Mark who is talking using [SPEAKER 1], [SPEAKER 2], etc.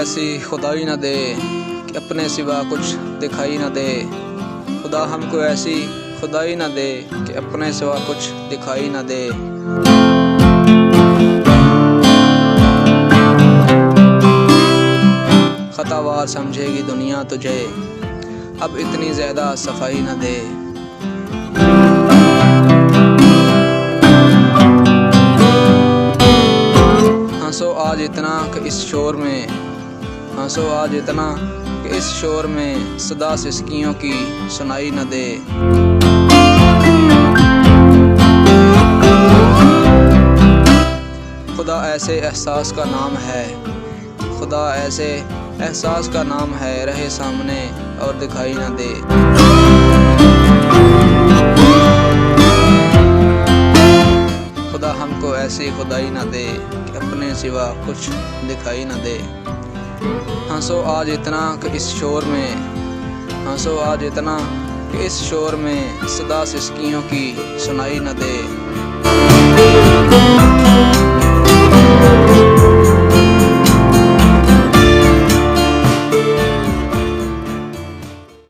[SPEAKER 1] ऐसी खुदाई न दे कि अपने सिवा कुछ दिखाई न दे। खुदा हमको ऐसी खुदाई न दे कि अपने सिवा कुछ दिखाई न दे। खतावार समझेगी दुनिया तुझे, अब इतनी ज़्यादा सफाई न दे। हंसो आज इतना कि इस शोर में, हंसो आज इतना कि इस शोर में सदा सिसकियों की सुनाई न दे। खुदा ऐसे एहसास का नाम है, खुदा ऐसे एहसास का नाम है, रहे सामने और दिखाई न दे। खुदा हमको ऐसी खुदाई न दे कि अपने सिवा कुछ दिखाई न दे। हंसो आज इतना कि इस शोर में, हंसो आज इतना कि इस शोर में सदा सिसकियों की सुनाई न दे।